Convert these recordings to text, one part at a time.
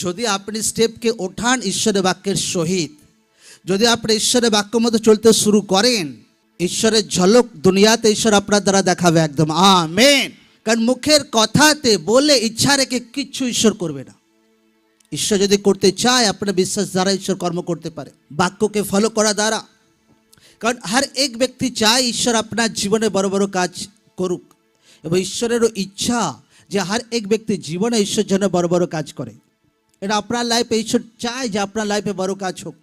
যদি আপনি স্টেপকে ওঠান ঈশ্বরের বাক্যের সহিত, যদি আপনি ঈশ্বরের বাক্য মতো চলতে শুরু করেন, ঈশ্বরের ঝলক দুনিয়াতে ঈশ্বর আপনার দ্বারা দেখাবে একদম। আমেন। কারণ মুখের কথাতে বলে ইচ্ছা রেখে কিচ্ছু ঈশ্বর করবে না। ঈশ্বর যদি করতে চায়, আপনার বিশ্বাস দ্বারা ঈশ্বর কর্ম করতে পারে, বাক্যকে ফলো করা দ্বারা। কারণ হর এক ব্যক্তি চায় ঈশ্বর আপনার জীবনে বড় বড় কাজ করুক, এবং ঈশ্বরেরও ইচ্ছা যে হর এক ব্যক্তি জীবনে ঈশ্বর যেন বড় বড় কাজ করে। এটা আপনার লাইফে ঈশ্বর চায় যে আপনার লাইফে বড় কাজ হোক,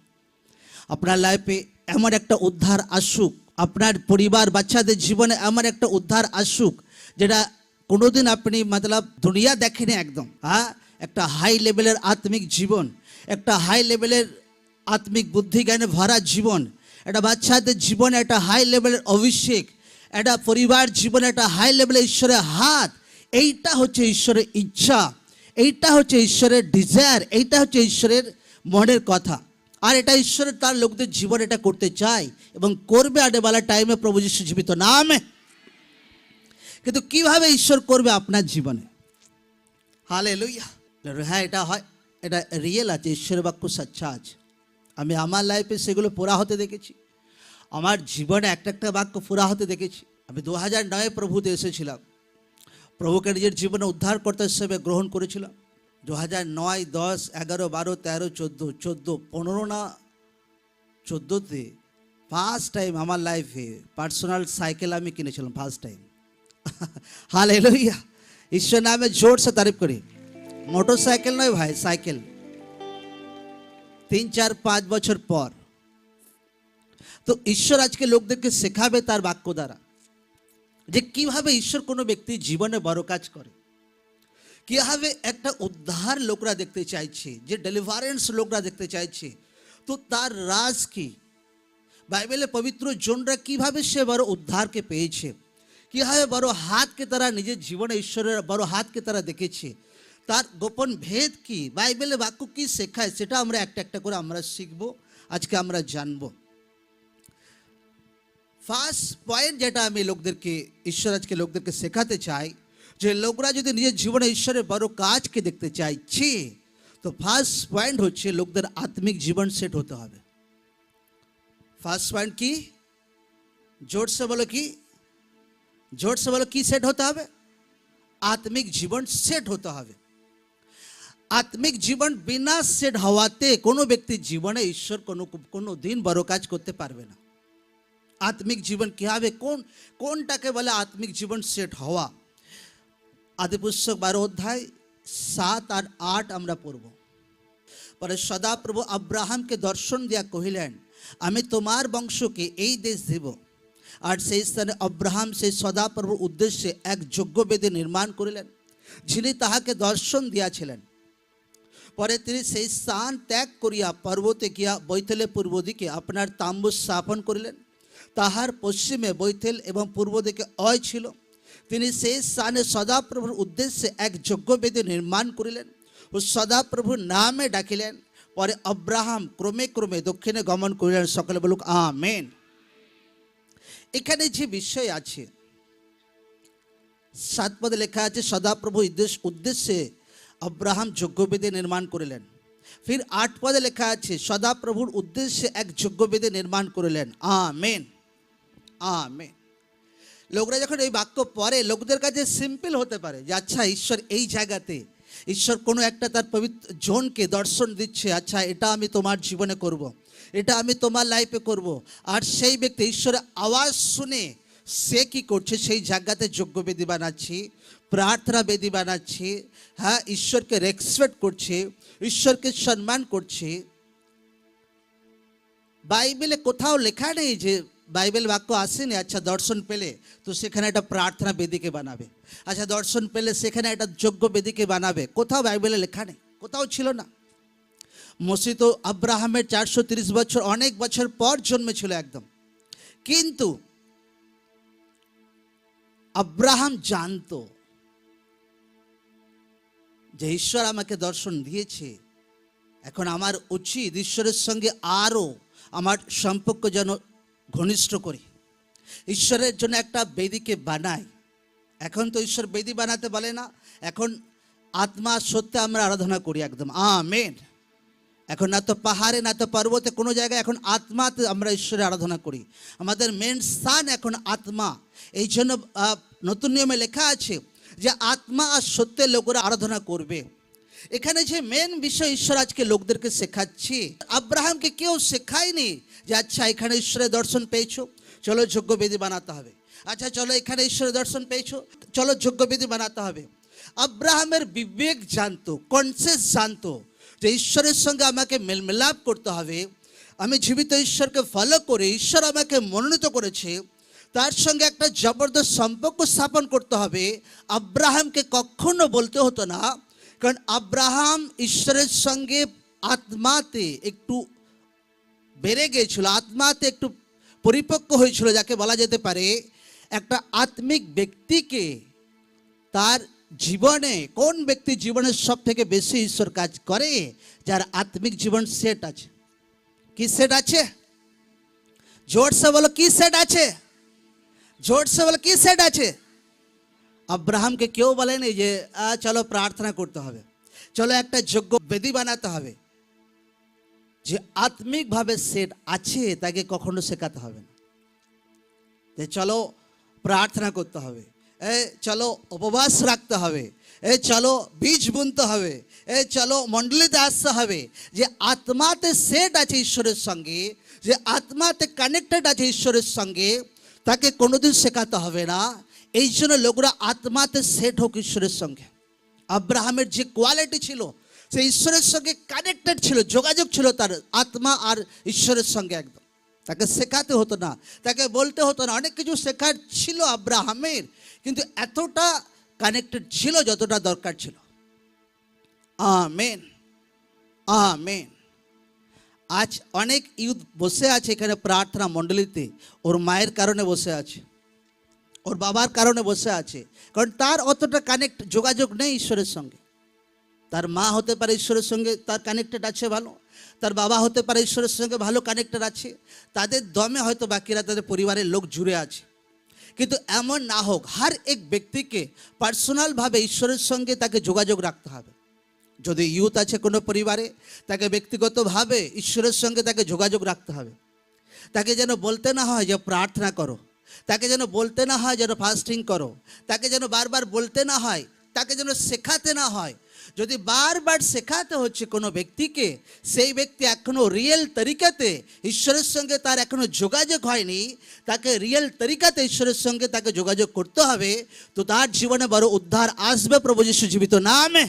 আপনার লাইফে এমন একটা উদ্ধার আসুক, আপনার পরিবার বাচ্চাদের জীবনে এমন একটা উদ্ধার আসুক যেটা কোনোদিন আপনি মতলব দুনিয়া দেখেনি একদম। হ্যাঁ, একটা হাই লেভেলের আত্মিক জীবন, একটা হাই লেভেলের আত্মিক বুদ্ধি জ্ঞানে ভরা জীবন, একটা বাচ্চাদের জীবনে একটা হাই লেভেলের অভিষেক, একটা পরিবার জীবনে একটা হাই লেভেলের ঈশ্বরের হাত। এইটা হচ্ছে ঈশ্বরের ইচ্ছা, এইটা হচ্ছে ঈশ্বরের ডিজায়ার, এইটা হচ্ছে ঈশ্বরের মনের কথা। আর এটা ঈশ্বরের তার লোকদের জীবন এটা করতে চায় এবং করবে আনেওয়ালা টাইমে প্রভু যীশু জীবিত নামে। কিন্তু কিভাবে ঈশ্বর করবে আপনার জীবনে? হালেলুয়া। হ্যাঁ, এটা হয়, এটা রিয়েল আছে, ঈশ্বরের বাক্য সচ্চা আছে। আমি আমার লাইফে সেগুলো পুরা হতে দেখেছি, আমার জীবনে একটা একটা বাক্য পুরা হতে দেখেছি। আমি 2009 প্রভুতে এসেছিলাম, প্রভুকে নিজের জীবনে উদ্ধারকর্তা হিসেবে গ্রহণ করেছিলাম। 2009, 10, 11, 12, 13, 14, 15 না 14তে ফার্স্ট টাইম আমার লাইফে পার্সোনাল সাইকেল আমি কিনেছিলাম, ফার্স্ট টাইম। হালেলুয়া। ঈশ্বর নামে জোর সে তারিফ করি। মোটরসাইকেল নয় ভাই, সাইকেল। 3, 4, 5 বছর পর তো ঈশ্বর আজকে লোকদেরকে শেখাবে তার বাক্য দ্বারা যে কিভাবে ঈশ্বর কোনো ব্যক্তির জীবনে বড় কাজ করে, কিভাবে একটা উদ্ধার লোকরা দেখতে চাইছে, যে ডেলিভারেন্স লোকরা দেখতে চাইছে। তো তার রাজ কি? বাইবেলে পবিত্র জনরা কিভাবে সে বড় উদ্ধারকে পেয়েছে, কিভাবে বড় হাতকে তারা নিজের জীবনে ঈশ্বরের বড় হাতকে তারা দেখেছে, তার গোপন ভেদ কি, বাইবেলে বাক্য কি শেখায়, সেটা আমরা একটা একটা করে আমরা শিখবো, আজকে আমরা জানবো। ফার্স্ট পয়েন্ট যেটা আমি লোকদেরকে ঈশ্বর আজকে লোকদেরকে শেখাতে চাই, যে লোকরা যদি নিজের জীবনে ঈশ্বরের বড় কাজকে দেখতে চাইছে, তো ফার্স্ট পয়েন্ট হচ্ছে লোকদের আত্মিক জীবন সেট হতে হবে। ফার্স্ট পয়েন্ট কি? জোর সে বলো কি? জোর সে বলো কি সেট হতে হবে? আত্মিক জীবন সেট হতে হবে। আত্মিক জীবন বিনা সেট হওয়াতে কোনো ব্যক্তির জীবনে ঈশ্বর কোনো দিন বড় কাজ করতে পারবে না। আত্মিক জীবন কি হবে? কোনটাকে বলে আত্মিক জীবন সেট হওয়া? আদিপুস্তক 12 অধ্যায় 7 আর 8 আমরা পড়ব। পরে সদাপ্রভু আব্রাহামকে দর্শন দিয়া কহিলেন, আমি তোমার বংশকে এই দেশ দেব। আর সেই স্থানে আব্রাহাম সেই সদাপ্রভুর উদ্দেশ্যে এক যজ্ঞবেদী নির্মাণ করিলেন, যিনি তাহাকে দর্শন দিয়াছিলেন। পরে তিনি সেই স্থান ত্যাগ করিয়া পর্বতে গিয়া বৈথেলের পূর্ব দিকে আপনার তাম্বু স্থাপন করিলেন। তাহার পশ্চিমে বৈথেল এবং পূর্ব দিকে অয় ছিল। তিনি সেই স্থানে সদাপ্রভুর উদ্দেশ্যে এক যজ্ঞবেদী নির্মাণ করিলেন ও সদাপ্রভুর নামে ডাকিলেন। পরে আব্রাহাম ক্রমে ক্রমে দক্ষিণে গমন করিলেন। সকলে বলুক আমেন। এখানে যে বিষয় আছে, 7 পদে লেখা আছে সদাপ্রভু উদ্দেশ্যে আব্রাহাম যজ্ঞবেদী নির্মাণ করিলেন। ফির 8 পদে লেখা আছে সদাপ্রভুর উদ্দেশ্যে এক যজ্ঞবেদী নির্মাণ করিলেন। Amen, amen. লোকরা যখন এই বাক্য পড়ে, লোকদের কাছে সিম্পল হতে পারে যে আচ্ছা ঈশ্বর এই জায়গাতে, ঈশ্বর কোনো একটা তার পবিত্র জনকে দর্শন দিচ্ছে, আচ্ছা এটা আমি তোমার জীবনে করব, এটা আমি তোমার লাইফে করব। আর সেই ব্যক্তি ঈশ্বরের আওয়াজ শুনে সে কি করছে? সেই জায়গাতে যজ্ঞবেদী বানাচ্ছি, প্রার্থনা বেদী বানাচ্ছি, হ্যাঁ, ঈশ্বরকে রেসপেক্ট করছে, ঈশ্বরকে সম্মান করছে। বাইবেলে কোথাও লেখা নেই যে, বাইবেল বাক্য আসেনি আচ্ছা দর্শন পেলে তো সেখানে একটা প্রার্থনা বেদীকে বানাবে, আচ্ছা দর্শন পেলে সেখানে একটা যজ্ঞ বেদীকে বানাবে। কোথাও বাইবেলে লেখা নেই, কোথাও ছিল না। মোশে তো আব্রাহামের 430 বছর, অনেক বছর পর জন্মেছিল একদম। কিন্তু আব্রাহাম জানতো যে ঈশ্বর আমাকে দর্শন দিয়েছে, এখন আমার উচিত ঈশ্বরের সঙ্গে আরও আমার সম্পর্ক যেন ঘনিষ্ঠ করি, ঈশ্বরের জন্য একটা বেদীকে বানাই। এখন তো ঈশ্বর বেদী বানাতে বলে না, এখন আত্মা সত্যে আমরা আরাধনা করি একদম আমেন। এখন না তো পাহাড়ে না তো পর্বতে, কোনো জায়গায় এখন আত্মাতে আমরা ঈশ্বরের আরাধনা করি। আমাদের মেন স্থান এখন আত্মা। এই জন্য নতুন নিয়মে লেখা আছে যে আত্মা আর সত্যের লোকেরা আরাধনা করবে। এখানে যে মেন বিষয় ঈশ্বর আজকে লোকদেরকে শেখাচ্ছি, আব্রাহামকে কেউ শেখায়নি যে আচ্ছা এখানে ঈশ্বরের দর্শন পেয়েছো, চলো যজ্ঞবেদী বানাতে হবে। আচ্ছা চলো এখানে ঈশ্বরের দর্শন পেয়েছো, চলো যজ্ঞবেদী বানাতে হবে। আব্রাহামের বিবেক জানতো, কনসিয়াস জানতো যে ঈশ্বরের সঙ্গে আমাকে মেলমেলাপ করতে হবে। আমি জীবিত ঈশ্বরকে ফলো করে, ঈশ্বর আমাকে মনোনীত করেছে, তার সঙ্গে একটা জবরদস্ত সম্পর্ক স্থাপন করতে হবে। আব্রাহামকে কখনো বলতে হতো না, কারণ আব্রাহাম ঈশ্বরের সঙ্গে আত্মাতে একটু বেড়ে গিয়েছিল, আত্মাতে একটু পরিপক্ক হয়েছিল, যাকে বলা যেতে পারে একটা আত্মিক ব্যক্তিকে তার জীবনে, কোন ব্যক্তি জীবনের সব থেকে বেশি ঈশ্বর কাজ করে, যার আত্মিক জীবন সেট আছে। কি সেট আছে? জোরসে বলো কি সেট আছে? জোরসে বলো কি সেট আছে? আব্রাহামকে কেউ বলেনি যে চলো প্রার্থনা করতে হবে, চলো একটা যজ্ঞ বেদী বানাতে হবে। যে আত্মিকভাবে সেট আছে তাকে কখনো শেখাতে হবে না যে চলো প্রার্থনা করতে হবে, চলো উপবাস রাখতে হবে, চলো বীজ বুনতে হবে, চলো মণ্ডলীতে আসতে হবে। যে আত্মাতে সেট আছে ঈশ্বরের সঙ্গে, যে আত্মাতে কানেক্টেড আছে ঈশ্বরের সঙ্গে, তাকে কোনোদিন শেখাতে হবে না। এই জন্য লোকরা আত্মাতে সেট হোক ঈশ্বরের সঙ্গে। আব্রাহামের যে কোয়ালিটি ছিল, সে ঈশ্বরের সঙ্গে কানেক্টেড ছিল, যোগাযোগ ছিল তার আত্মা আর ঈশ্বরের সঙ্গে একদম। তাকে শেখাতে হতো না, তাকে বলতে হতো না। অনেক কিছু শেখার ছিল আব্রাহামের, কিন্তু এতটা কানেক্টেড ছিল যতটা দরকার ছিল। Amen, amen. আজ অনেক ইউথ বসে আছে এখানে প্রার্থনা মণ্ডলীতে, ওর মায়ের কারণে বসে আছে, ওর বাবার কারণে বসে আছে, কারণ তার অতটা কানেক্ট যোগাযোগ নেই ঈশ্বরের সঙ্গে। তার মা হতে পারে ঈশ্বরের সঙ্গে তার কানেক্টেড আছে ভালো, তার বাবা হতে পারে ঈশ্বরের সঙ্গে ভালো কানেক্টেড আছে, তাদের দমে হয়তো বাকিরা তাদের পরিবারের লোক জুড়ে আছে। কিন্তু এমন না হোক, হর এক ব্যক্তিকে পার্সোনালভাবে ঈশ্বরের সঙ্গে তাকে যোগাযোগ রাখতে হবে। যদি ইউথ আছে কোনো পরিবারে, তাকে ব্যক্তিগতভাবে ঈশ্বরের সঙ্গে তাকে যোগাযোগ রাখতে হবে। তাকে যেন বলতে না হয় যে প্রার্থনা করো, তাকে যেন বলতে না হয় যেন ফাস্টিং করো, তাকে যেন বারবার বলতে না হয়, তাকে যেন শেখাতে না হয়। যদি বারবার শেখাতে হচ্ছে কোনো ব্যক্তিকে, সেই ব্যক্তি এখনো রিয়েল তরিকাতে ঈশ্বরের সঙ্গে তার এখনো যোগাযোগ হয়নি, তাকে রিয়েল তরিকাতে ঈশ্বরের সঙ্গে তাকে যোগাযোগ করতে হবে, তো তার জীবনে বড় উদ্ধার আসবে প্রভু যিশু জীবিত নামে।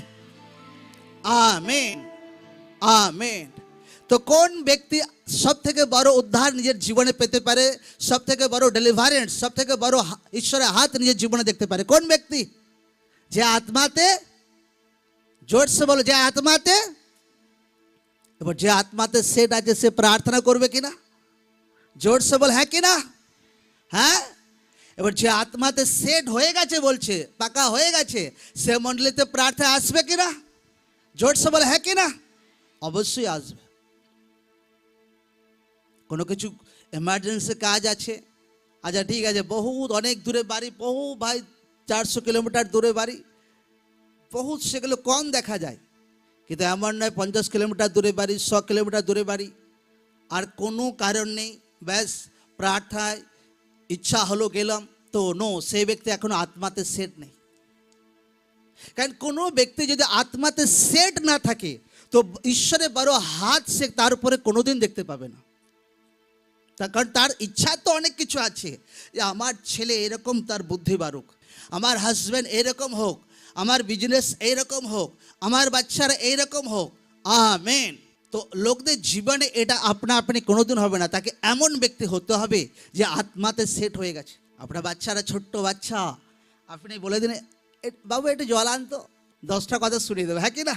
Amen, amen. তো কোন ব্যক্তি সব থেকে বড় উদ্ধার নিজের জীবনে পেতে পারে, সব থেকে বড় ডেলিভারেন্স, সব থেকে বড় ঈশ্বরের হাত নিজের জীবনে দেখতে পারে? কোন ব্যক্তি? যে আত্মাতে, জোরসে বলো, যে আত্মাতে, এবার যে আত্মাতে সেট আছে সে প্রার্থনা করবে কিনা? জোরসে বল হ্যাঁ কিনা? হ্যাঁ। এবার যে আত্মাতে সেট হয়ে গেছে, বলছে পাকা হয়ে গেছে, সে মণ্ডলীতে প্রার্থনা আসবে কিনা? জোরসে বল হ্যাঁ কিনা? অবশ্যই আসবে। কোনো কিছু এমার্জেন্সি কাজ আছে, আচ্ছা ঠিক আছে, বহুত অনেক দূরে বাড়ি, বহু ভাই 400 কিলোমিটার দূরে বাড়ি, বহুত সেগুলো কম দেখা যায়। কিন্তু এমন নয় 50 কিলোমিটার দূরে বাড়ি, 100 কিলোমিটার দূরে বাড়ি, আর কোনো কারণ নেই, ব্যাস প্রার্থনায় ইচ্ছা হলো গেলাম, তো নো, সেই ব্যক্তি এখনো আত্মাতে সেট নেই। কারণ কোনো ব্যক্তি যদি আত্মাতে সেট না থাকে, তো ঈশ্বরের বড় হাত সে তার উপরে কোনোদিন দেখতে পাবে না। তার কারণ তার ইচ্ছা তো অনেক কিছু আছে, যে আমার ছেলে এরকম তার বুদ্ধি বাড়ুক, আমার হাজব্যান্ড এরকম হোক, আমার বিজনেস এইরকম হোক, আমার বাচ্চারা এইরকম হোক। আমেন। তো লোকদের জীবনে এটা আপনা আপনি কোনোদিন হবে না, তাকে এমন ব্যক্তি হতে হবে যে আত্মাতে সেট হয়ে গেছে। আপনার বাচ্চারা ছোট্ট বাচ্চা, আপনি বলে দিন বাবু একটু জল আনতো, 10টা কথা শুনিয়ে দেবে, হ্যাঁ কি না?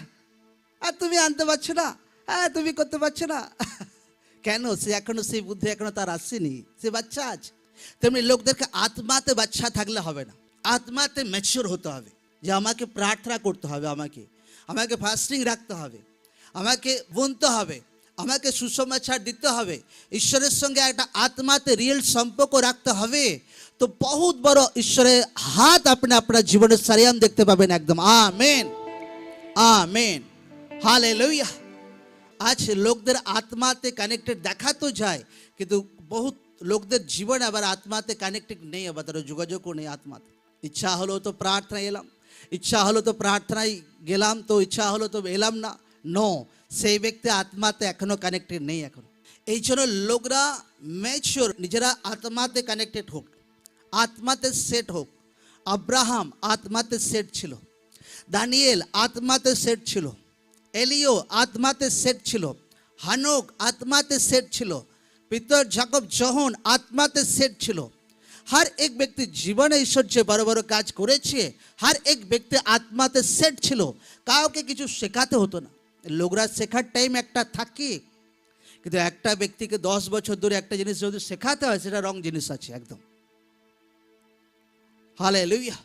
আর তুমি আনতে পারছো না, হ্যাঁ তুমি করতে পারছো না, কেন? সে এখনো সেই বুদ্ধি এখনো তার আসেনি, সে বাচ্চা আছে। তেমনি লোকদেরকে আত্মাতে বাচ্চা থাকলে হবে না, আত্মাতে ম্যাচিওর হতে হবে, যে আমাকে প্রার্থনা করতে হবে, আমাকে ফাস্টিং রাখতে হবে, আমাকে বুনতে হবে, আমাকে সুসমাচার দিতে হবে, ঈশ্বরের সঙ্গে একটা আত্মাতে রিয়েল সম্পর্ক রাখতে হবে। তো বহুত বড় ঈশ্বরের হাত আপনি আপনার জীবনের সারিয়াম দেখতে পাবেন একদম। Amen, amen, hallelujah. আজ লোকদের আত্মাতে কানেক্টেড দেখা তো যায়, কিন্তু বহুত লোকদের জীবন আবার আত্মাতে কানেক্টেড নেই, আবার তারা যোগাযোগও নেই আত্মাতে। ইচ্ছা হলো তো প্রার্থনায় এলাম, ইচ্ছা হলো তো প্রার্থনায় গেলাম, তো ইচ্ছা হলো তো এলাম না। নো, সেই ব্যক্তি আত্মাতে এখনো কানেক্টেড নেই এখন। এই জন্য লোকরা ম্যাচিওর, নিজেরা আত্মাতে কানেক্টেড হোক, আত্মাতে সেট হোক। আব্রাহাম আত্মাতে সেট ছিল, দানিয়েল আত্মাতে সেট ছিল, এলিও আত্মাতে সেট ছিল, হানক আত্মাতে সেট ছিল, পিতর যাকব যোহন আত্মাতে সেট ছিল। हर एक व्यक्ति जीवन ঈশ্বর যে বড় বড় কাজ করেছে, हर एक ব্যক্তি আত্মাতে সেট ছিল। কাউকে কিছু শেখাতে হতো না। লোকরা শেখার টাইম একটা থাকে, কিন্তু একটা ব্যক্তিকে 10 বছর ধরে একটা জিনিস যদি শেখাতে হয়, সেটা রং জিনিস আছে একদম। হালেলুয়া।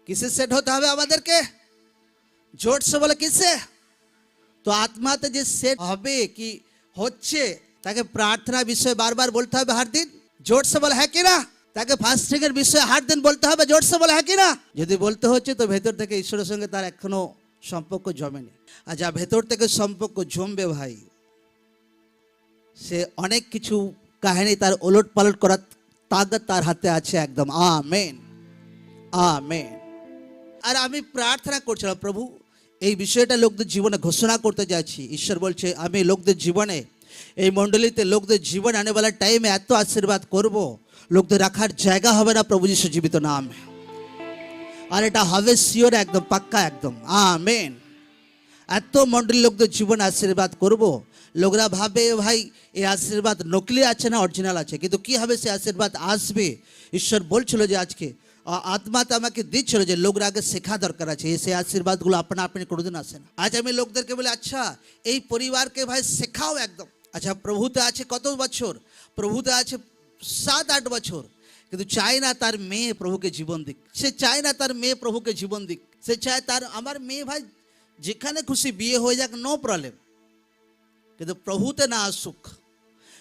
কিসে সেট হতে হবে আমাদেরকে? জোর সে বলে কিসে? তো আত্মাতে যে সেট হবে কি হচ্ছে, তাকে প্রার্থনা বিষয়ে বারবার বলতে হবে हर दिन। জোর সে বলে হ্যাঁ কি না? তাকে ফাস্টিং এর বিষয়ে हर दिन বলতে হবে, জোর সে বলে হ্যাঁ কি না? যদি বলতে হচ্ছে, তো ভেতর থেকে ঈশ্বরের সঙ্গে তার এখনো সম্পর্ক জমেনি। আর যা ভেতর থেকে সম্পর্ক জমবে ভাই, সে অনেক কিছু কাহিনী তার ওলট পালট করার তাগত তার হাতে আছে একদম। Amen, amen. আর আমি প্রার্থনা করছিলাম, প্রভু এই বিষয়টা লোকদের জীবনে ঘোষণা করতে যাচ্ছি। ঈশ্বর বলছে আমি লোকদের জীবনে, এই মণ্ডলীতে লোকদের জীবনে আনেওয়ালা টাইমে এত আশীর্বাদ করব, লোকদের রাখার জায়গা হবে না প্রভু যিশু জীবিত নাম। আর এটা হবে শিওর, একদম পাক্কা একদম। আমেন। এত মণ্ডলী লোকদের জীবনে আশীর্বাদ করব, লোকরা ভাবে ভাই এই আশীর্বাদ নকলি আছে না অরিজিনাল আছে, কিন্তু কি হবে সে আশীর্বাদ আসবে। ঈশ্বর বলছিল যে আজকে আত্মাতে আমাকে দিচ্ছিল যে লোকরা আগে শেখা দরকার আছে, সেই আশীর্বাদগুলো আপনা আপনি কোনোদিন আসে না। আজ আমি লোকদেরকে বলে আচ্ছা এই পরিবারকে ভাই শেখাও একদম। আচ্ছা প্রভুতে আছে কত বছর? প্রভুতে আছে 7-8 বছর, কিন্তু চায় না তার মেয়ে প্রভুকে জীবন দিক। সে চায় না তার মেয়ে প্রভুকে জীবন দিক। সে চায় তার আমার মেয়ে ভাই যেখানে খুশি বিয়ে হয়ে যাক, নো প্রবলেম, কিন্তু প্রভুতে না আসুক।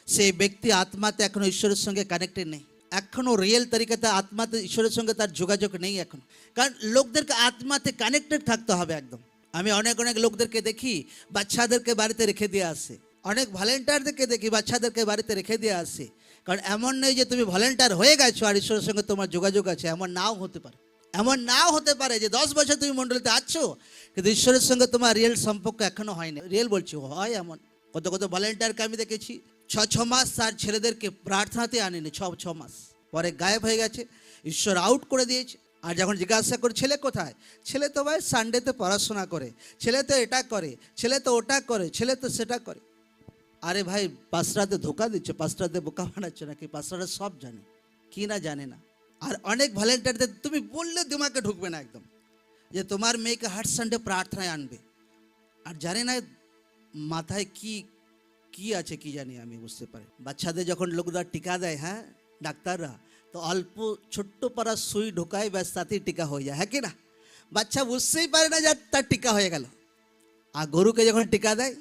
সেই ব্যক্তি আত্মাতে এখনো ঈশ্বরের সঙ্গে কানেক্টেড নেই, এখনো রিয়েল তরিকাতে আত্মাতে ঈশ্বরের সঙ্গে তার যোগাযোগ নেই এখন। কারণ লোকদেরকে আত্মাতে কানেক্টেড থাকতে হবে একদম। আমি অনেক অনেক লোকদেরকে দেখি বাচ্চাদেরকে বাড়িতে রেখে দিয়ে আসে, অনেক ভলেন্টিয়ারদেরকে দেখি বাচ্চাদেরকে বাড়িতে রেখে দিয়ে আসে। কারণ এমন নেই যে তুমি ভলেন্টিয়ার হয়ে গেছো আর ঈশ্বরের সঙ্গে তোমার যোগাযোগ আছে, এমন নাও হতে পারে। এমন নাও হতে পারে যে 10 বছর তুমি মণ্ডলীতে আছো, কিন্তু ঈশ্বরের সঙ্গে তোমার রিয়েল সম্পর্ক এখনো হয়নি। রিয়েল বলছি, হয় এমন। কত কত ভলেন্টিয়ারকে আমি দেখেছি 6 মাস তার ছেলেদেরকে প্রার্থনাতে আনেনি, 6 মাস পরে গায়েব হয়ে গেছে, ঈশ্বর আউট করে দিয়েছে। আর যখন জিজ্ঞাসা করে ছেলে কোথায়, ছেলে তো ভাই সানডেতে পড়াশোনা করে, ছেলে তো এটা করে, ছেলে তো ওটা করে, ছেলে তো সেটা করে। আরে ভাই পাস্টারদের ধোকা দিচ্ছে, পাস্টারদের বোকা বানাচ্ছে নাকি? পাস্টাররা সব জানে, কি না জানে না। আর অনেক ভলেন্টিয়ারদের তুমি বললে দিমাগে ঢুকবে না একদম, যে তোমার মেয়েকে হার সানডে প্রার্থনায় আনবে, আর জানে না মাথায় কি কি আছে কি জানি আমি বুঝতে পারি। বাচ্চাদের যখন লোকরা টিকা দেয়, হ্যাঁ ডাক্তাররা, তো অল্প ছোট্ট পারা সুই ঢোকায়, ব্যাস তাতেই টিকা হয়ে যায়, হ্যাঁ কি না? বাচ্চা বুঝতেই পারে না যে তার টিকা হয়ে গেল। আর গরুকে যখন টিকা দেয়,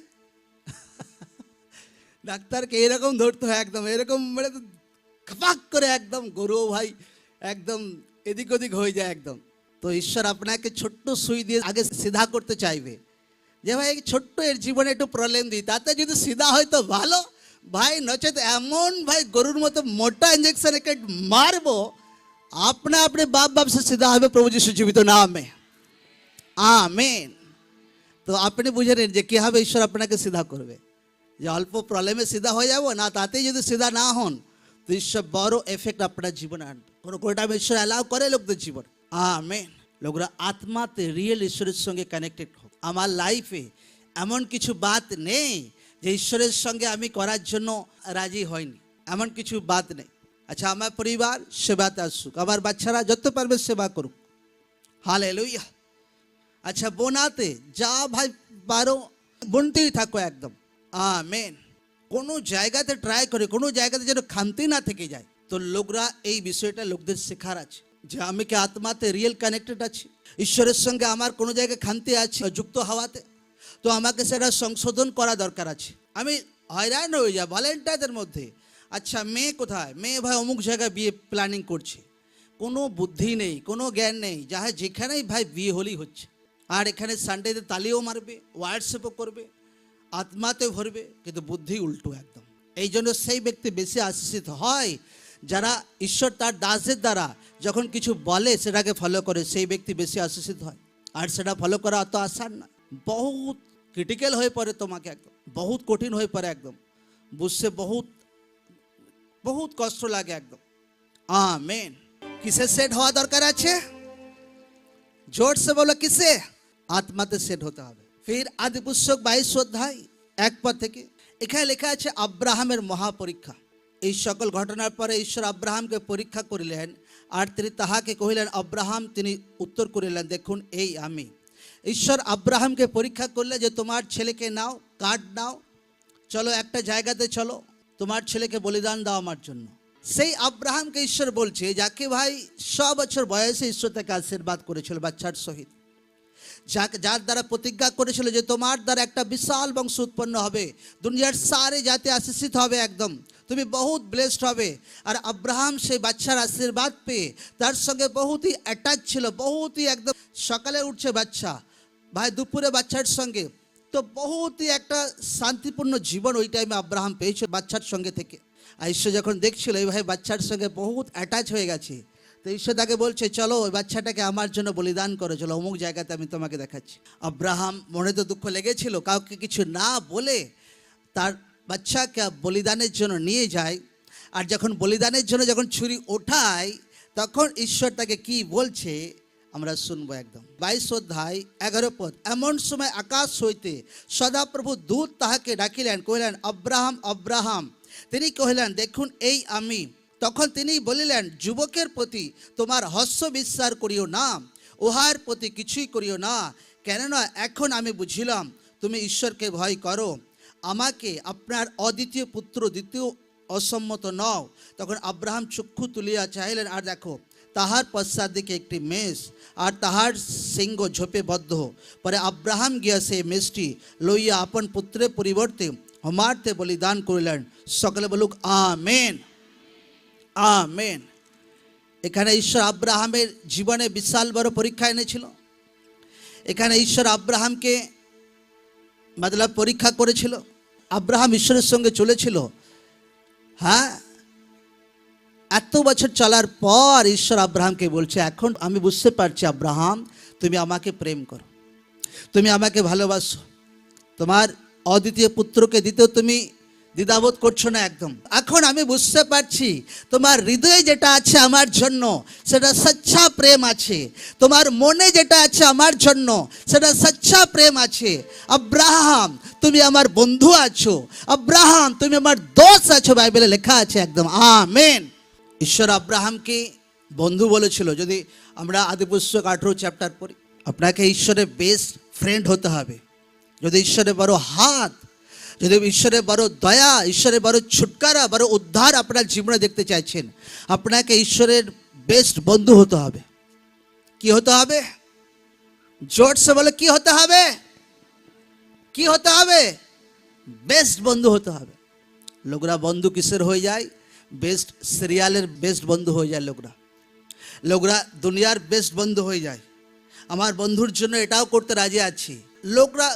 ডাক্তারকে এরকম ধরতে হয় একদম, এরকম মানে খপাক করে একদম, গরু ভাই একদম এদিক ওদিক হয়ে যায় একদম। তো ঈশ্বর আপনাকে ছোট্ট সুই দিয়ে আগে সিধা করতে চাইবে, যে ভাই ছোট্ট এর জীবনে একটু প্রবলেম দিই, তাতে যদি সিধা হয় তো ভালো ভাই, নচেত এমন ভাই গরুর মতো মোটা ইঞ্জেকশন একে মারবো, আপনা আপনি বাপ সে সিধা হবে প্রভু যিশু জীবিত নামে। আমেন। তো আপনি বুঝে নিন যে কীভাবে ঈশ্বর আপনাকে সিধা করবে। যে অল্প প্রবলেমে সিধা হয়ে যাবো না, তাতেই যদি সিধা না হন, তো ঈশ্বর বড় এফেক্ট আপনার জীবনে আনবে। কোনো টাইম ঈশ্বর অ্যালাউ করে লোকদের জীবন। আমেন। লোকরা আত্মাতে রিয়েল ঈশ্বরের সঙ্গে কানেক্টেড হোক। আমার লাইফে এমন কিছু বাত নেই যে ঈশ্বরের সঙ্গে আমি করার জন্য রাজি হয়নি, এমন কিছু বাত নেই। আচ্ছা আমার পরিবার সেবাতে আসুক, আমার বাচ্চারা যত পারবে সেবা করুক, হালেলুয়া। আচ্ছা বোনাতে যা ভাই পারো বুনতেই থাকো একদম। আমেন। কোনো জায়গাতে ট্রাই করে, কোনো জায়গাতে যেন খামতি না থেকে যায়। তো লোকরা এই বিষয়টা লোকদের শেখার আছে যে আমি কি আত্মাতে রিয়েল কানেক্টেড আছি, ঈশ্বরের সঙ্গে আমার কোনো জায়গায় খামতি আছে যুক্ত হওয়াতে, তো আমাকে সেটা সংশোধন করা দরকার আছে। আমি হয়রান হয়ে যাই ভলেন্টিয়ারদের মধ্যে। আচ্ছা মেয়ে কোথায়, মেয়ে ভাই অমুক জায়গায় বিয়ে প্ল্যানিং করছে, কোনো বুদ্ধি নেই, কোনো জ্ঞান নেই, যাহা যেখানেই ভাই বিয়ে হলেই হচ্ছে। আর এখানে সানডেতে তালিও মারবে, হোয়াটসঅ্যাপও করবে, আত্মাতে ভরবে, কিন্তু বুদ্ধি উল্টো একদম। এই জন্য সেই ব্যক্তি বেশি আশীষিত হয় যারা ঈশ্বর তার দাসের দ্বারা যখন কিছু বলে সেটাকে ফলো করে, সেই ব্যক্তি বেশি আশীষিত হয়। আর সেটা ফলো করা অত আসান না, বহুত ক্রিটিক্যাল হয়ে পড়ে, তোমাকে একদম বহুত কঠিন হয়ে পড়ে, একদম বুঝতে বহুত বহুত কষ্ট লাগে একদম। আমেন। কিসে সেট হওয়া দরকার আছে? জোর সে বলো কিসে? আত্মাতে সেট হতে হবে। ফির আদি পুস্তক 22 অধ্যায় 1 পদ থেকে এখানে লেখা আছে আব্রাহামের মহাপরীক্ষা। এই সকল ঘটনার পরে ঈশ্বর আব্রাহামকে পরীক্ষা করিলেন, আর তিনি তাহাকে কহিলেন আব্রাহাম। তিনি উত্তর করিলেন, দেখুন এই আমি। ঈশ্বর আব্রাহামকে পরীক্ষা করলে যে তোমার ছেলেকে নাও, কার্ড নাও, চলো একটা জায়গাতে চলো, তোমার ছেলেকে বলিদান দাও আমার জন্য। সেই আব্রাহামকে ঈশ্বর বলছে, যাকে ভাই 100 বছর বয়সে ঈশ্বর তাকে আশীর্বাদ করেছিল বাচ্চার সহিত, যার দ্বারা প্রতিজ্ঞা করেছিল যে তোমার দ্বারা একটা বিশাল বংশ উৎপন্ন হবে, দুনিয়ার সারে জাতি আশীষিত হবে, একদম তুমি বহুত ব্লেসড হবে। আর আব্রাহাম সেই বাচ্চার আশীর্বাদ পেয়ে তার সঙ্গে বহুতই অ্যাটাচ ছিল, বহুতই একদম সকালে উঠছে বাচ্চা, ভাই দুপুরে বাচ্চার সঙ্গে, তো বহুতই একটা শান্তিপূর্ণ জীবন ওই টাইমে আব্রাহাম পেয়েছে বাচ্চার সঙ্গে থেকে। আর ঈশ্বর যখন দেখছিল এই ভাই বাচ্চার সঙ্গে বহুত অ্যাটাচ হয়ে গেছে, তো ঈশ্বর তাকে বলছে চলো ওই বাচ্চাটাকে আমার জন্য বলিদান করো, চলো অমুক জায়গাতে আমি তোমাকে দেখাচ্ছি। আব্রাহাম মনে তো দুঃখ লেগেছিল, কাউকে কিছু না বলে তার বাচ্চাকে বলিদানের জন্য নিয়ে যায়। আর যখন বলিদানের জন্য যখন ছুরি ওঠায়, তখন ঈশ্বর তাকে কি বলছে আমরা শুনবো একদম। 22 অধ্যায় 11 পদ। এমন সময় আকাশ হইতে সদাপ্রভু দূত তাহাকে ডাকিলেন, কহিলেন আব্রাহাম আব্রাহাম। তিনি কহিলেন, দেখুন এই আমি। তখন তিনি বলিলেন, যুবকের প্রতি তোমার হস্য বিশ্বাস করিও না, উহার প্রতি কিছুই করিও না, কেননা এখন আমি বুঝিলাম তুমি ঈশ্বরকে ভয় করো, আমাকে আপনার অদ্বিতীয় পুত্র দ্বিতীয় অসম্মত নও। তখন আব্রাহাম চক্ষু তুলিয়া চাহিলেন, আর দেখো তাহার পশ্চাৎ দিকে একটি মেষ, আর তাহার সিংহ ঝোপে বদ্ধ। পরে আব্রাহাম গিয়া সেই মেষটি লইয়া আপন পুত্রের পরিবর্তে হমার্থে বলিদান করিলেন। সকলে বলুক আমেন আমেন। এখানে ঈশ্বর আব্রাহামের জীবনে বিশাল বড় পরীক্ষা এনেছিল। এখানে ঈশ্বর আব্রাহামকে মতলব পরীক্ষা করেছিল। আব্রাহাম ঈশ্বরের সঙ্গে চলেছিল, হ্যাঁ, এত বছর চলার পর ঈশ্বর আব্রাহামকে বলছে, এখন আমি বুঝতে পারছি আব্রাহাম তুমি আমাকে প্রেম করো, তুমি আমাকে ভালোবাসো, তোমার অদ্বিতীয় পুত্রকে দিতেও তুমি দ্বিধাবোধ করছো না একদম। এখন আমি বুঝতে পারছি তোমার হৃদয়ে যেটা আছে আমার জন্য সেটা সচ্চা প্রেম আছে, তোমার মনে যেটা আছে আমার জন্য সেটা সচ্চা প্রেম আছে। আব্রাহাম তুমি আমার বন্ধু আছো, আব্রাহাম তুমি আমার দোস্ত আছো, বাইবেলে লেখা আছে একদম। আমেন। ঈশ্বর আব্রাহামকে বন্ধু বলেছিল। যদি আমরা আদিপুস্তক 18 চ্যাপ্টার পড়ি, আপনাকে ঈশ্বরের বেস্ট ফ্রেন্ড হতে হবে। যদি ঈশ্বরের বড় হাত, যদি ঈশ্বরের বড় দয়া, ঈশ্বরের বড় ছুটকারা, বড় উদ্ধার আপনার জীবনে দেখতে চাইছেন, আপনাকে ঈশ্বরের বেস্ট বন্ধু হতে হবে। কি হতে হবে? জোর সে বলে কি হতে হবে? কি হতে হবে? বেস্ট বন্ধু হতে হবে। লোকরা বন্ধু কিসের হয়ে যায়? বেস্ট সিরিয়ালের বেস্ট বন্ধু হয়ে যায় লোকরা, লোকরা দুনিয়ার বেস্ট বন্ধু হয়ে যায়। আমার বন্ধুর জন্য এটাও করতে রাজি আছি। লোকরা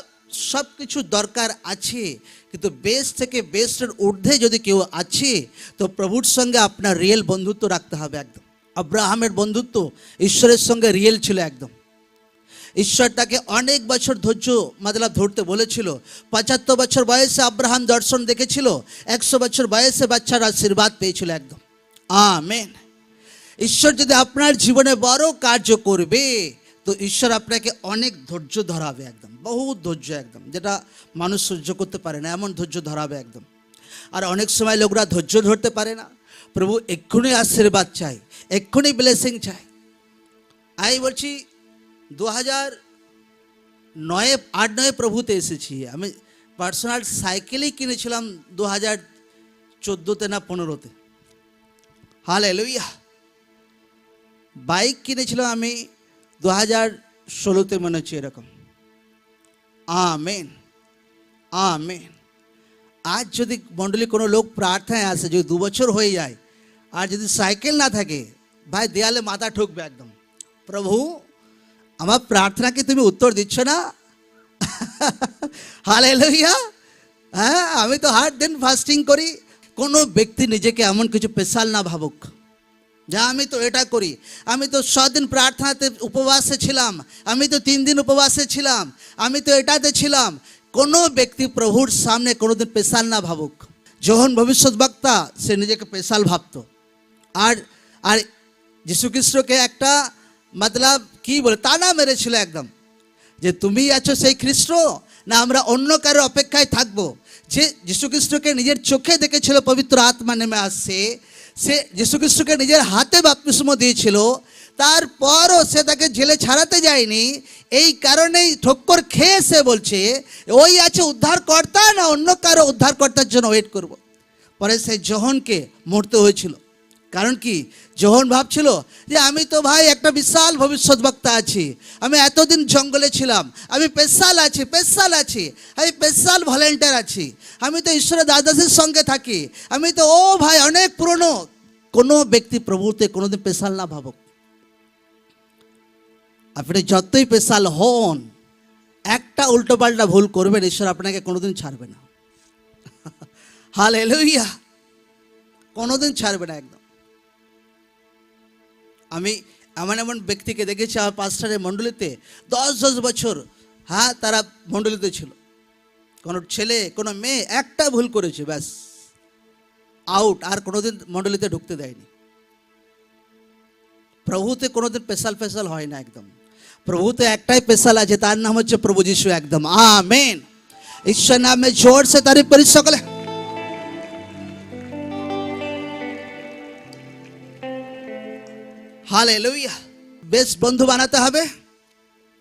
সব কিছু দরকার আছে, কিন্তু বেস্ট থেকে বেস্টের ঊর্ধ্বে যদি কেউ আছে তো প্রভুর সঙ্গে আপনার রিয়েল বন্ধুত্ব রাখতে হবে একদম। আব্রাহামের বন্ধুত্ব ঈশ্বরের সঙ্গে রিয়েল ছিল একদম। ঈশ্বর তাকে অনেক বছর ধৈর্য মতলব ধরতে বলেছিল। 75 বছর বয়সে আব্রাহাম দর্শন দেখেছিল, 100 বছর বয়সে বাচ্চার আশীর্বাদ পেয়েছিল একদম। আমেন। ঈশ্বর যদি আপনার জীবনে বড় কার্য করবে তো ঈশ্বর আপনাকে অনেক ধৈর্য ধরাবে একদম, বহুত ধৈর্য একদম, যেটা মানুষ সহ্য করতে পারে না, এমন ধৈর্য ধরাবে একদম। আর অনেক সময় লোকরা ধৈর্য ধরতে পারে না, প্রভু এক্ষুনি আশীর্বাদ চাই, এক্ষুনি ব্লেসিং চাই। আমি বলছি 2008-9 প্রভুতে এসেছি আমি। পার্সোনাল সাইকেলই কিনেছিলাম 2014-তে না 15-তে। হালেলুয়া। বাইক কিনেছিলাম আমি 2016-তে মনে হচ্ছে এরকম। Amen amen. আজ যদি মণ্ডলী কোনো লোক প্রার্থনায় আসে, যদি 2 বছর হয়ে যায় আর যদি সাইকেল না থাকে, ভাই দেয়ালে মাথা ঠুকবে একদম। প্রভু আমার প্রার্থনাকে তুমি উত্তর দিচ্ছ না? হালেলুয়া। হ্যাঁ, আমি তো 8 দিন ফাস্টিং করি। কোনো ব্যক্তি নিজেকে এমন কিছু স্পেশাল না ভাবুক যা আমি তো এটা করি, আমি তো 6 দিন প্রার্থনাতে উপবাসে ছিলাম, আমি তো 3 দিন উপবাসে ছিলাম, আমি তো এটাতে ছিলাম। কোনো ব্যক্তি প্রভুর সামনে কোনোদিন স্পেশাল না ভাবুক। যখন ভবিষ্যৎবক্তা সে নিজেকে স্পেশাল ভাবতো, আর আর যীশু খ্রিস্টকে একটা মতলব কি বলে তানা মেরেছিল একদম, যে তুমি আছো সেই খ্রিস্ট, না আমরা অন্য কারো অপেক্ষায় থাকবো। যে যীশু খ্রিস্টকে নিজের চোখে দেখেছিল পবিত্র আত্মা নেমে আসছে, সে যীশু খ্রিস্টকে নিজের হাতে বাপ্তিস্ম দিয়েছিল, তারপরও সে তাকে জেলে ছাড়াতে যায়নি। এই কারণেই ঠক্কর খেয়ে সে বলছে ওই আছে উদ্ধারকর্তা, না অন্য কারো উদ্ধারকর্তার জন্য ওয়েট করব। পরে সে যোহনকে মরতে হয়েছিল। কারণ কি? যোহন ভাবছিল যে আমি তো ভাই একটা বিশাল ভবিষ্যৎবক্তা আছি, আমি এতদিন জঙ্গলে ছিলাম, আমি স্পেশাল আছি, আমি স্পেশাল ভলেন্টিয়ার আছি, আমি তো ঈশ্বরের দাদাসের সঙ্গে থাকি, আমি তো ও ভাই অনেক পুরনো। কোনো ব্যক্তি প্রভুতে কোনোদিন স্পেশাল না ভাবুক। আপনি যতই স্পেশাল হন, একটা উল্টোপাল্টা ভুল করবেন, ঈশ্বর আপনাকে কোনোদিন ছাড়বে না। হালেলুয়া, কোনোদিন ছাড়বে না একদম। আমি এমন ব্যক্তিকে দেখেছি আমার পাস্টারের মণ্ডলীতে 10 বছর, হ্যাঁ তারা মণ্ডলীতে ছিল। কোনো ছেলে কোনো মেয়ে একটা ভুল করেছে, ব্যাস আউট, আর কোনোদিন মণ্ডলীতে ঢুকতে দেয়নি। প্রভুতে কোনোদিন স্পেশাল হয় না একদম। প্রভুতে একটাই স্পেশাল আছে, তার নাম হচ্ছে প্রভু যিশু একদম। আমেন। ঈশ্বর নামে জোর সে তারিফ করি সকলে। हालेलुया। बेस्ट बंधु बनाते হবে।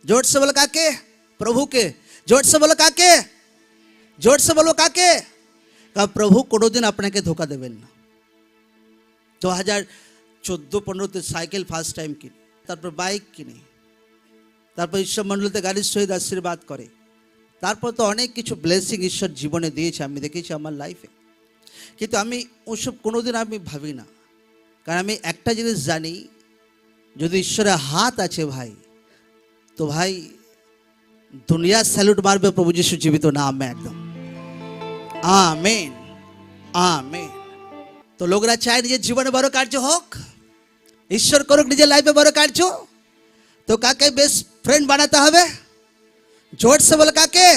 जोर से बोलो काके? प्रभु के। जोर से बोलो काके? जोर से बोलो काके? का प्रभु কোনোদিন আপনাকে ধোঁকা দেবেন না। 2014-15 সাইকেল ফার্স্ট টাইম কিনি, তারপর বাইক কিনি, তারপর ঈশ্বর মণ্ডলীতে গাড়ির সহিত আশীর্বাদ করে, তারপর তো অনেক কিছু ব্লেসিং ঈশ্বর জীবনে দিয়েছে, আমি দেখেছি আমার লাইফে। কিন্তু আমি ওসব কোনোদিন আমি ভাবি না, কারণ আমি একটা জিনিস জানি, যদি ঈশ্বরের হাত আছে ভাই, তো ভাই দুনিয়া স্যালুট মারবে প্রভু যিশু জীবিত নামে একদম। Amen, amen. তো লোকরা চায় নিজের জীবনে বড় কার্য হোক, ঈশ্বর করুক নিজের লাইফে বড় কার্য। তো কাকে বেস্ট ফ্রেন্ড বানাতে হবে? জোর সে বলে কাকে?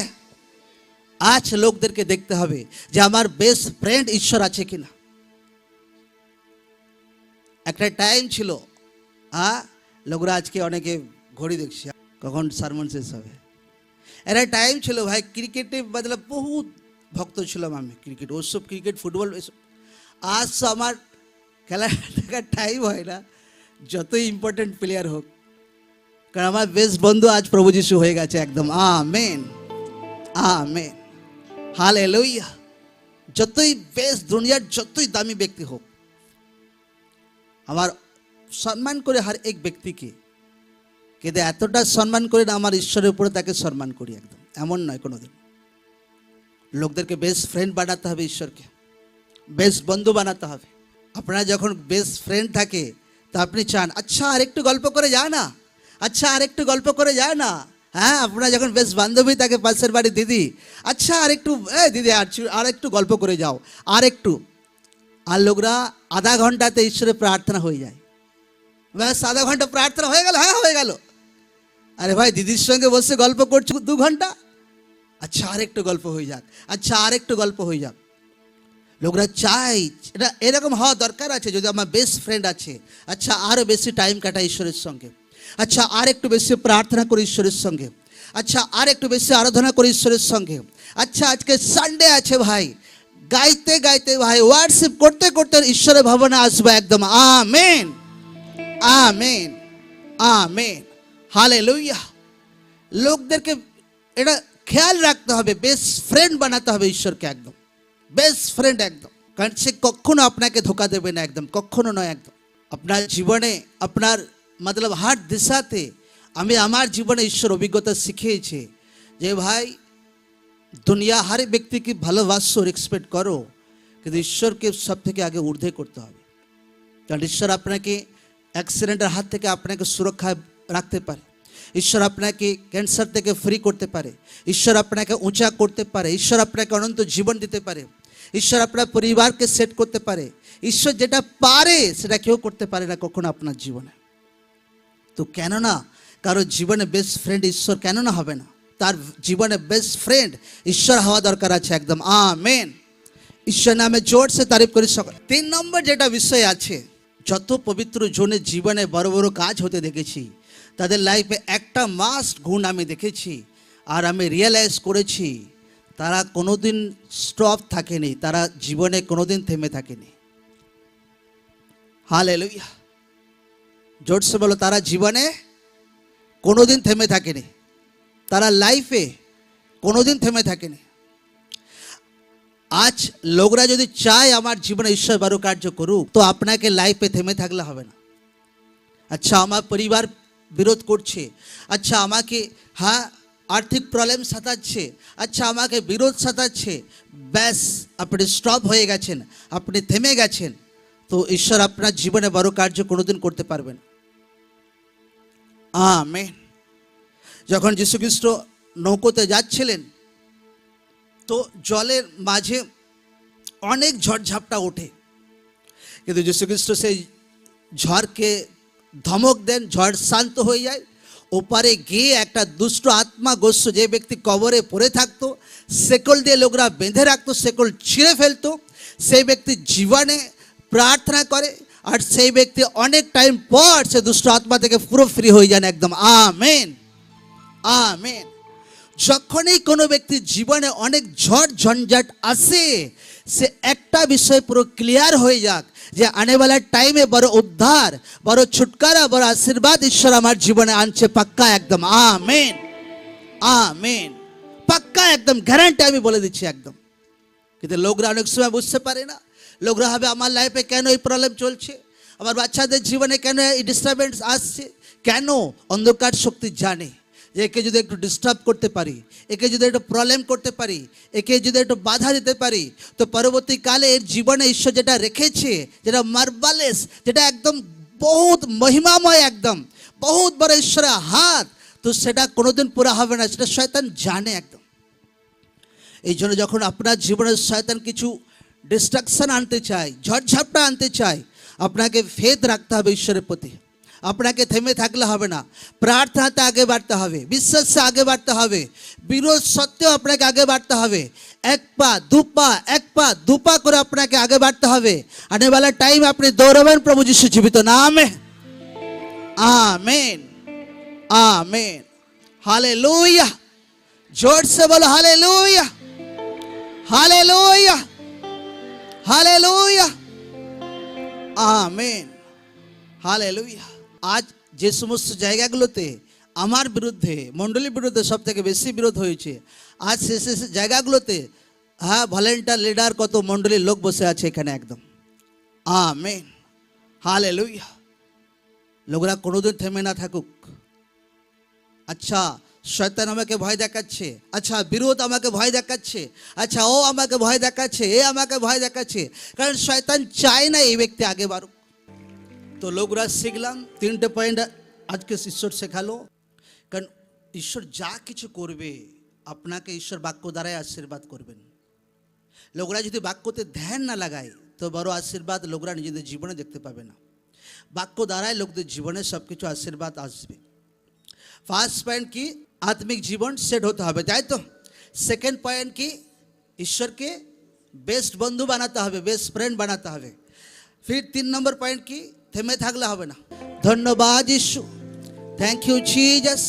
আজ লোকদেরকে দেখতে হবে যে আমার বেস্ট ফ্রেন্ড ঈশ্বর আছে কিনা। একটা টাইম ছিল, লোকরা আজকে অনেকে ঘড়ি দেখছে কখন সারমন শেষ হবে। একটা টাইম ছিল ভাই, ক্রিকেটে মতলব বহুত ভক্ত ছিলাম আমি, ক্রিকেট, ওসব ক্রিকেট ফুটবল এসব। আজ তো আমার খেলা দেখার টাইম হয় না, যতই ইম্পর্টেন্ট প্লেয়ার হোক, কারণ আমার বেস্ট বন্ধু আজ প্রভু যিশু হয়ে গেছে একদম। Amen, amen, hallelujah. যতই বেস্ট দুনিয়ার যতই দামি ব্যক্তি হোক, আমার সম্মান করে হর এক ব্যক্তিকে, কিন্তু এতটা সম্মান করি না আমার ঈশ্বরের উপরে তাকে সম্মান করি একদম, এমন নয় কোনোদিন। লোকদেরকে বেস্ট ফ্রেন্ড বানাতে হবে, ঈশ্বরকে বেস্ট বন্ধু বানাতে হবে। আপনারা যখন বেস্ট ফ্রেন্ড থাকে তা আপনি চান আচ্ছা আর একটু গল্প করে যায় না, আচ্ছা আর একটু গল্প করে যায় না। হ্যাঁ, আপনারা যখন বেস্ট বান্ধবী থাকে পাশের বাড়ি দিদি, আচ্ছা আর একটু দিদি আর একটু গল্প করে যাও, আর একটু। আর লোকরা আধা ঘন্টাতে ঈশ্বরের প্রার্থনা হয়ে যায়, ব্যাস আধা ঘন্টা প্রার্থনা হয়ে গেল, হ্যাঁ হয়ে গেল। আরে ভাই দিদির সঙ্গে বসে গল্প করছো 2 ঘন্টা, আচ্ছা আর একটু গল্প হয়ে যাক, আচ্ছা আর একটু গল্প হয়ে যাক। লোকরা চাই এটা এরকম হওয়া দরকার আছে। যদি আমার বেস্ট ফ্রেন্ড আছে, আচ্ছা আরও বেশি টাইম কাটাই ঈশ্বরের সঙ্গে, আচ্ছা আর একটু বেশি প্রার্থনা করি ঈশ্বরের সঙ্গে, আচ্ছা আর একটু বেশি আরাধনা করি ঈশ্বরের সঙ্গে। আচ্ছা আজকে সানডে আছে ভাই, গাইতে গাইতে ভাই ওয়ার্শিপ করতে করতে ঈশ্বরের ভবনে আসবে একদম। Amen, amen, amen, hallelujah. লোকদেরকে এটা খেয়াল রাখতে হবে, বেস্ট ফ্রেন্ড বানাতে হবে ঈশ্বরকে একদম, বেস্ট ফ্রেন্ড একদম। কারণ সে কখনো আপনাকে ধোকা দেবে না একদম, কখনো নয় একদম। আপনার জীবনে আপনার মতলব হার দিশাতে আমি আমার জীবনে ঈশ্বর অভিজ্ঞতা শিখিয়েছে যে ভাই দুনিয়া হর ব্যক্তিকে ভালোবাসো, রেসপেক্ট করো, কিন্তু ঈশ্বরকে সব থেকে আগে ঊর্ধ্বে করতে হবে। কারণ ঈশ্বর আপনাকে অ্যাক্সিডেন্টের হাত থেকে আপনাকে সুরক্ষায় রাখতে পারে, ঈশ্বর আপনাকে ক্যান্সার থেকে ফ্রি করতে পারে, ঈশ্বর আপনাকে উঁচা করতে পারে, ঈশ্বর আপনাকে অনন্ত জীবন দিতে পারে, ঈশ্বর আপনার পরিবারকে সেট করতে পারে। ঈশ্বর যেটা পারে সেটা কেউ করতে পারে না কখনো আপনার জীবনে। তো কেন না কারো জীবনে বেস্ট ফ্রেন্ড ঈশ্বর কেন না হবে না? তার জীবনে বেস্ট ফ্রেন্ড ঈশ্বর হওয়া দরকার আছে একদম। আমেন। ঈশ্বর নামে জোর সে তারিফ করি সকল। 3 নম্বর যেটা বিষয় আছে, যত পবিত্র জনের জীবনে বড় বড় কাজ হতে দেখেছি, তাদের লাইফে একটা মাস্ট গুণ আমি দেখেছি আর আমি রিয়েলাইজ করেছি, তারা কোনোদিন স্টপ থাকেনি, তারা জীবনে কোনোদিন থেমে থাকেনি। হালেলুয়া। জোরসে বলো, তারা জীবনে কোনোদিন থেমে থাকেনি, তারা লাইফে কোনোদিন থেমে থাকেনি। আজ লোকরা যদি চায় আমার জীবনে ঈশ্বর বড় কার্য করুক, তো আপনাকে লাইফে থেমে থাকলে হবে না। আচ্ছা আমার পরিবার বিরোধ করছে, আচ্ছা আমাকে আর্থিক প্রবলেম সাতাচ্ছে, আচ্ছা আমাকে বিরোধ সাতাচ্ছে, ব্যাস আপনি স্টপ হয়ে গেছেন, আপনি থেমে গেছেন, তো ঈশ্বর আপনার জীবনে বড় কার্য কোনোদিন করতে পারবেন। আমেন। যখন যীশু খ্রিস্ট নৌকোতে যাচ্ছিলেন, তো জলের মাঝে অনেক ঝড়ঝাপটা ওঠে, কিন্তু যীশু খ্রিস্ট সেই ঝড়কে ধমক দেন, ঝড় শান্ত হয়ে যায়। ওপারে গিয়ে একটা দুষ্ট আত্মাগ্রস্ত যে ব্যক্তি কবরে পড়ে থাকতো, শেকল দিয়ে লোকরা বেঁধে রাখতো, শেকল ছিঁড়ে ফেলতো, সেই ব্যক্তি জীবনে প্রার্থনা করে আর সেই ব্যক্তি অনেক টাইম পর সে দুষ্ট আত্মা থেকে পুরো ফ্রি হয়ে যান একদম। Amen, amen. যখনই কোনো ব্যক্তির জীবনে অনেক ঝড় ঝঞ্ঝাট আসে, সে একটা বিষয় পুরো ক্লিয়ার হয়ে যাক যে আনেওয়ালা টাইমে বড় উদ্ধার, বড় ছুটকারা, বড় আশীর্বাদ ঈশ্বর আমার জীবনে আনছে, পাক্কা একদম। আমেন, আমেন, পাক্কা একদম গ্যারান্টি আমি বলে দিচ্ছি একদম। কিন্তু লোকরা অনেক সময় বুঝতে পারে না, লোকরা হবে আমার লাইফে কেন এই প্রবলেম চলছে, আমার বাচ্চাদের জীবনে কেন এই ডিস্টারবেন্স আসছে, কেন? অন্ধকার শক্তি জানে যে একে যদি একটু ডিস্টার্ব করতে পারি, একে যদি একটু প্রবলেম করতে পারি, একে যদি একটু বাধা দিতে পারি, তো পরবর্তীকালে এর জীবনে ঈশ্বর যেটা রেখেছে, যেটা মার্ভালেস, যেটা একদম বহুত মহিমাময়, একদম বহুত বড় ঈশ্বরের হাত, তো সেটা কোনোদিন পুরা হবে না, সেটা শয়তান জানে একদম। এই জন্য যখন আপনার জীবনে শয়তান কিছু ডিস্ট্রাকশন আনতে চায়, ঝড়ঝাপটা আনতে চায়, আপনাকে ফেথ রাখতে হবে ঈশ্বরের প্রতি, আপনাকে থেমে থাকলে হবে না, প্রার্থনাতে আগে বাড়তে হবে, বিশ্বাসে আগে বাড়তে হবে, বিরোধ সত্ত্বেও আপনাকে আগে বাড়তে হবে, এক পা দু পা করে আপনাকে আগে বাড়তে হবে। আনেওয়ালা টাইম আপনি দৌড়াবেন প্রভু যিশু জীবিত নামে। Amen, amen, hallelujah. जोर से बोलो हालेलुया, हालेलुया, हालेलुया, आमेन, हालेलुया। आज যে সমস্ত জায়গাগুলোতে আমার বিরুদ্ধে, মণ্ডলীর বিরুদ্ধে সব থেকে বেশি বিরোধ হয়েছে, আজ সে জায়গাগুলোতে ভলেন্টিয়ার লিডার কত মণ্ডলীর লোক বসে আছে এখানে একদম। Amen, hallelujah. লোকরা কোনোদিন থেমে না থাকুক। আচ্ছা শয়তান আমাকে ভয় দেখাচ্ছে, আচ্ছা বিরোধ আমাকে ভয় দেখাচ্ছে, আচ্ছা ও আমাকে ভয় দেখাচ্ছে, এ আমাকে ভয় দেখাচ্ছে, কারণ শয়তান চায় না এই ব্যক্তি আগে বাড়ুক। তো লোকরা শিখলাম 3টে পয়েন্ট আজকে ঈশ্বর শেখালো। কারণ ঈশ্বর যা কিছু করবে আপনাকে ঈশ্বর বাক্য দ্বারাই আশীর্বাদ করবেন। লোকরা যদি বাক্যতে ধ্যান না লাগায় তো বড় আশীর্বাদ লোকরা নিজেদের জীবনে দেখতে পাবে না। বাক্য দ্বারাই লোকদের জীবনে সব কিছু আশীর্বাদ আসবে। ফার্স্ট পয়েন্ট কি? आत्मिक जीवन सेट होता है, তাই তো? सेकेंड पॉइंट की ईश्वर के बेस्ट बंधु बनाता है, बेस्ट फ्रेंड बनाता है। फिर 3 नंबर पॉइंट की থেমে থাকলে হবে না। ধন্যবাদ यीशु, थैंक यू जीसस।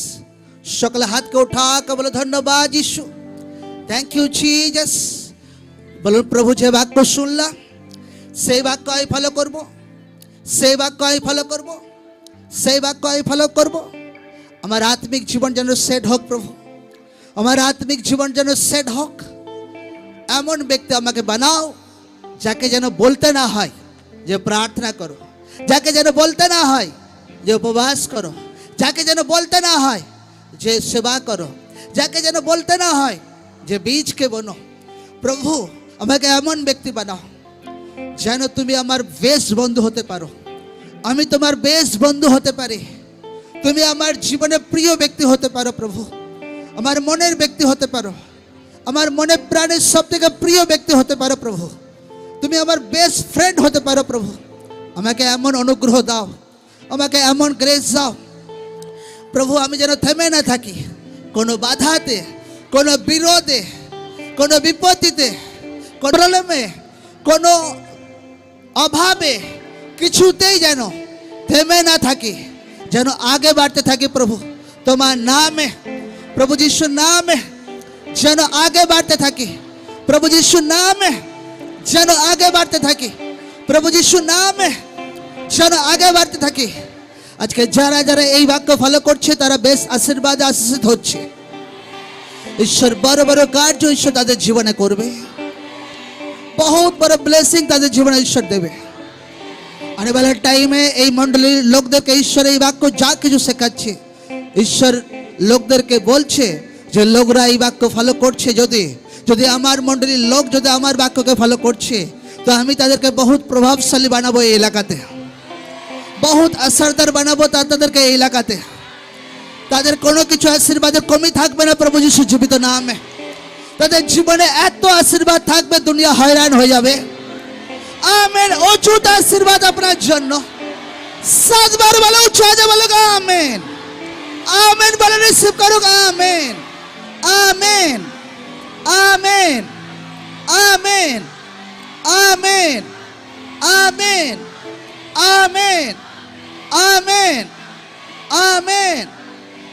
সকল হাতকে উঠা কে বলো ধন্যবাদ यीशु, थैंक यू जीसस। বলুন প্রভু যে বাক্য শুনলাম সেই বাক্য আমি ফলো করব, সেই বাক্য আমি ফলো করব, সেই বাক্য আমি ফলো করব। আমার আত্মিক জীবন যেন সেট হোক প্রভু, আমার আত্মিক জীবন যেন সেট হোক। এমন ব্যক্তি আমাকে বানাও যাকে যেন বলতে না হয় যে প্রার্থনা করো, যাকে যেন বলতে না হয় যে উপবাস করো, যাকে যেন বলতে না হয় যে সেবা করো, যাকে যেন বলতে না হয় যে বীজকে বনো। প্রভু আমাকে এমন ব্যক্তি বানাও যেন তুমি আমার বেস্ট বন্ধু হতে পারো, আমি তোমার বেস্ট বন্ধু হতে পারি। তুমি আমার জীবনে প্রিয় ব্যক্তি হতে পারো প্রভু, আমার মনের ব্যক্তি হতে পারো, আমার মনে প্রাণের সব থেকে প্রিয় ব্যক্তি হতে পারো প্রভু, তুমি আমার বেস্ট ফ্রেন্ড হতে পারো প্রভু। আমাকে এমন অনুগ্রহ দাও, আমাকে এমন গ্রেস দাও প্রভু, আমি যেন থেমে না থাকি কোনো বাধাতে, কোনো বিরোধে, কোনো বিপত্তিতে, কোনো প্রবলেমে, কোনো অভাবে, কিছুতেই যেন থেমে না থাকি, যেন আগে বাড়তে থাকি প্রভু তোমার নামে, প্রভু যিশুর নামে যেন আগে বাড়তে থাকি, প্রভু যিশুর নামে যেন আগে বাড়তে থাকি, প্রভু যিশুর নামে যেন আগে বাড়তে থাকি। আজকে যারা যারা এই বাক্য ফলো করছে তারা বেশ আশীর্বাদে আশীষিত হচ্ছে। ঈশ্বর বড় বড় কার্য ঈশ্বর তাদের জীবনে করবে, বহুত বড় ব্লেসিং তাদের জীবনে ঈশ্বর দেবে। আনে वाला টাইমে এই মণ্ডলীর লোকদেরকে ঈশ্বর এই বাক্য যা কিছু শেখাচ্ছে, ঈশ্বর লোকদেরকে বলছে যে লোকরা এই বাক্য ফলো করছে, যদি আমার মণ্ডলীর লোক যদি আমার বাক্যকে ফলো করছে, তো আমি তাদেরকে বহুত প্রভাবশালী বানাবো এই এলাকাতে, বহুত আসরদার বানাবো তাদেরকে এই এলাকাতে। তাদের কোনো কিছু আশীর্বাদের কমি থাকবে না প্রভু যিশু জীবিত নামে। তাদের জীবনে এত আশীর্বাদ থাকবে দুনিয়া হয়রান হয়ে যাবে। আমেন। অচুত আশীর্বাদ আপনার জন্য। 7 বার বলো, উচ্চ আওয়াজে বলো আমেন। আমেন বলে রিসিভ করো। Amen, amen, amen, amen, amen, amen, amen, amen, amen.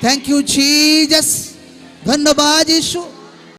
Thank you Jesus. ধন্যবাদ যিশু।